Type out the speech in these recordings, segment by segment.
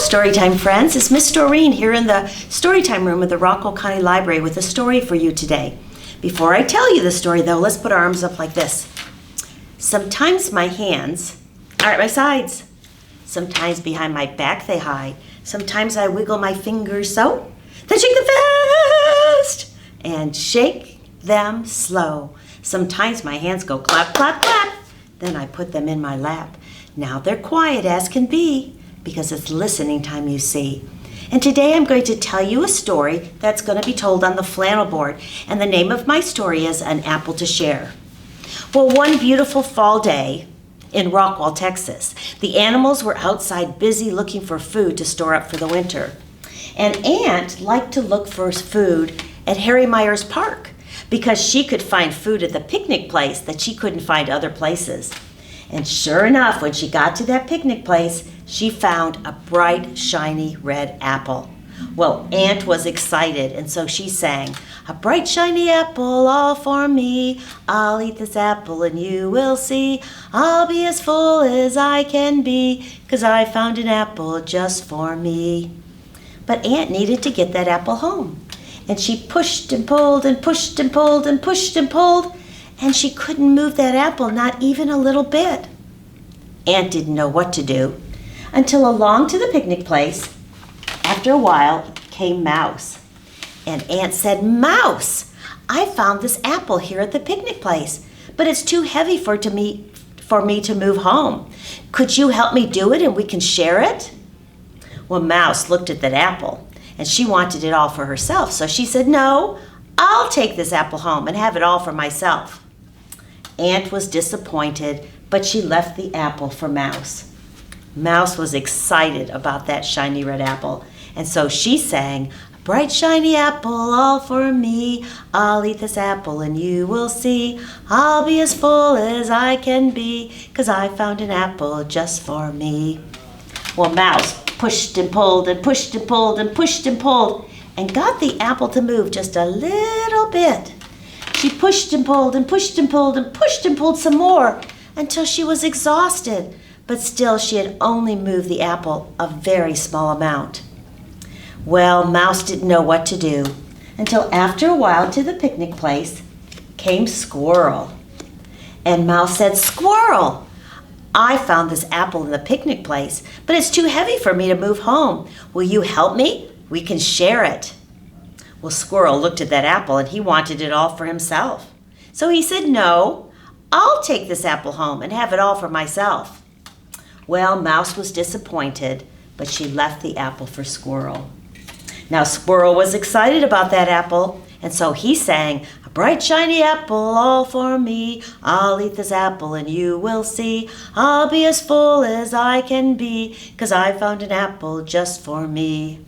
Storytime friends, it's Miss Doreen here in the Storytime room of the Rockwell County Library with a story for you today. Before I tell you the story though, let's put our arms up like this. Sometimes my hands are at my sides. Sometimes behind my back they hide. Sometimes I wiggle my fingers so, then shake them fast and shake them slow. Sometimes my hands go clap, clap, clap. Then I put them in my lap. Now they're quiet as can be, because it's listening time, you see. And today I'm going to tell you a story that's going to be told on the flannel board. And the name of my story is An Apple to Share. Well, one beautiful fall day in Rockwell, Texas, the animals were outside busy looking for food to store up for the winter. And Aunt liked to look for food at Harry Meyer's Park because she could find food at the picnic place that she couldn't find other places. And sure enough, when she got to that picnic place, she found a bright, shiny red apple. Well, Aunt was excited, and so she sang, "A bright, shiny apple all for me. I'll eat this apple and you will see. I'll be as full as I can be, 'cause I found an apple just for me." But Aunt needed to get that apple home. And she pushed and pulled and pushed and pulled and pushed and pulled, and she couldn't move that apple, not even a little bit. Aunt didn't know what to do until along to the picnic place, after a while, came Mouse. And Aunt said, "Mouse, I found this apple here at the picnic place, but it's too heavy for me to move home. Could you help me do it and we can share it?" Well, Mouse looked at that apple, and she wanted it all for herself, so she said, "No, I'll take this apple home and have it all for myself." Aunt was disappointed, but she left the apple for Mouse. Mouse was excited about that shiny red apple, and so she sang, "A bright shiny apple all for me. I'll eat this apple and you will see. I'll be as full as I can be, 'cause I found an apple just for me." Well, Mouse pushed and pulled and pushed and pulled and pushed and pulled and got the apple to move just a little bit. She pushed and pulled and pushed and pulled and pushed and pulled some more until she was exhausted, but still she had only moved the apple a very small amount. Well, Mouse didn't know what to do until after a while to the picnic place came Squirrel. And Mouse said, "Squirrel, I found this apple in the picnic place, but it's too heavy for me to move home. Will you help me? We can share it." Well, Squirrel looked at that apple and he wanted it all for himself. So he said, "No, I'll take this apple home and have it all for myself." Well, Mouse was disappointed, but she left the apple for Squirrel. Now, Squirrel was excited about that apple, and so he sang, "A bright shiny apple all for me. I'll eat this apple and you will see. I'll be as full as I can be, 'cause I found an apple just for me."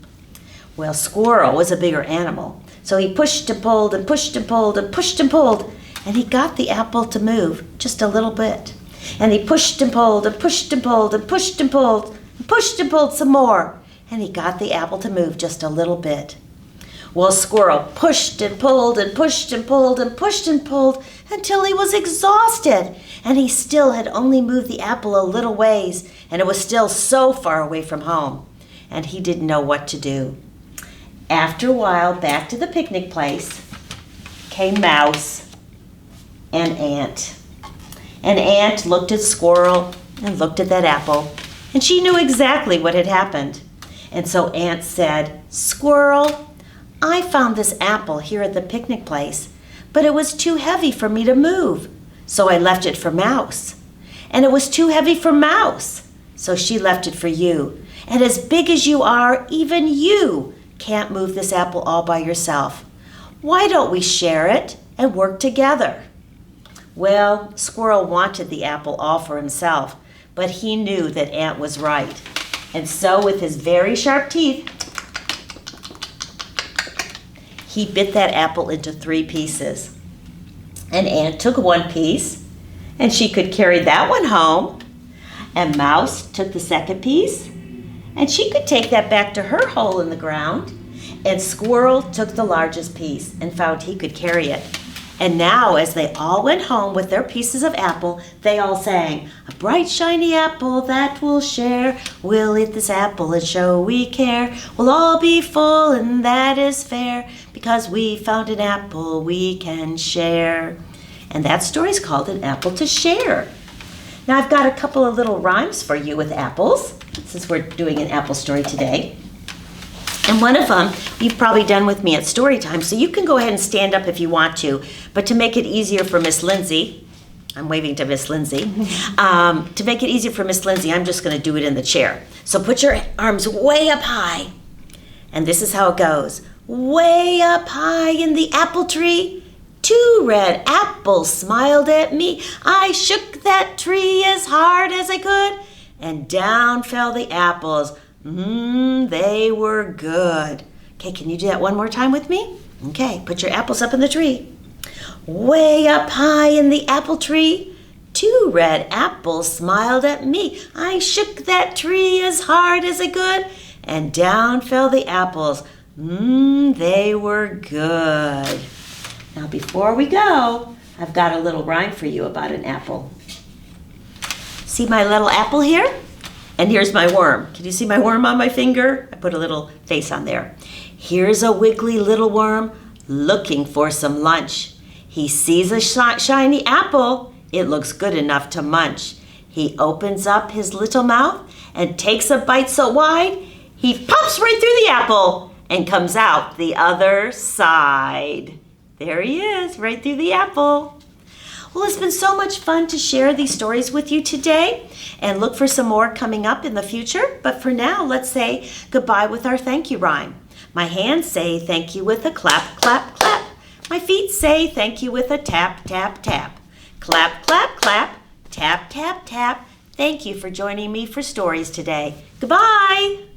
Well, Squirrel was a bigger animal, so he pushed and pulled and pushed and pulled and pushed and pulled, and he got the apple to move just a little bit. And he pushed and pulled and pushed and pulled and pushed and pulled and pushed and pulled some more, and he got the apple to move just a little bit. Well, Squirrel pushed and pulled and pushed and pulled and pushed and pulled until he was exhausted, and he still had only moved the apple a little ways, and it was still so far away from home, and he didn't know what to do. After a while, back to the picnic place came Mouse and Aunt. And Aunt looked at Squirrel and looked at that apple, and she knew exactly what had happened. And so Aunt said, "Squirrel, I found this apple here at the picnic place, but it was too heavy for me to move, so I left it for Mouse. And it was too heavy for Mouse, so she left it for you. And as big as you are, even you can't move this apple all by yourself. Why don't we share it and work together?" Well, Squirrel wanted the apple all for himself, but he knew that Aunt was right. And so with his very sharp teeth, he bit that apple into 3 pieces. And Aunt took one piece, and she could carry that one home. And Mouse took the second piece, and she could take that back to her hole in the ground. And Squirrel took the largest piece and found he could carry it. And now, as they all went home with their pieces of apple, they all sang, "A bright shiny apple that we'll share. We'll eat this apple and show we care. We'll all be full and that is fair, because we found an apple we can share." And that story's called An Apple to Share. Now I've got a couple of little rhymes for you with apples, since we're doing an apple story today. And one of them you've probably done with me at story time, so you can go ahead and stand up if you want to. But to make it easier for Miss Lindsay, I'm waving to Miss Lindsay. To make it easier for Miss Lindsay, I'm just going to do it in the chair. So put your arms way up high. And this is how it goes. Way up high in the apple tree, 2 red apples smiled at me. I shook that tree as hard as I could, and down fell the apples. They were good. Okay, can you do that one more time with me? Okay, put your apples up in the tree. Way up high in the apple tree, 2 red apples smiled at me. I shook that tree as hard as I could, and down fell the apples. They were good. Now before we go, I've got a little rhyme for you about an apple. See my little apple here? And here's my worm. Can you see my worm on my finger? I put a little face on there. Here's a wiggly little worm looking for some lunch. He sees a shiny apple. It looks good enough to munch. He opens up his little mouth and takes a bite so wide, he pops right through the apple and comes out the other side. There he is, right through the apple. Well, it's been so much fun to share these stories with you today, and look for some more coming up in the future. But for now, let's say goodbye with our thank you rhyme. My hands say thank you with a clap, clap, clap. My feet say thank you with a tap, tap, tap. Clap, clap, clap, tap, tap, tap. Thank you for joining me for stories today. Goodbye.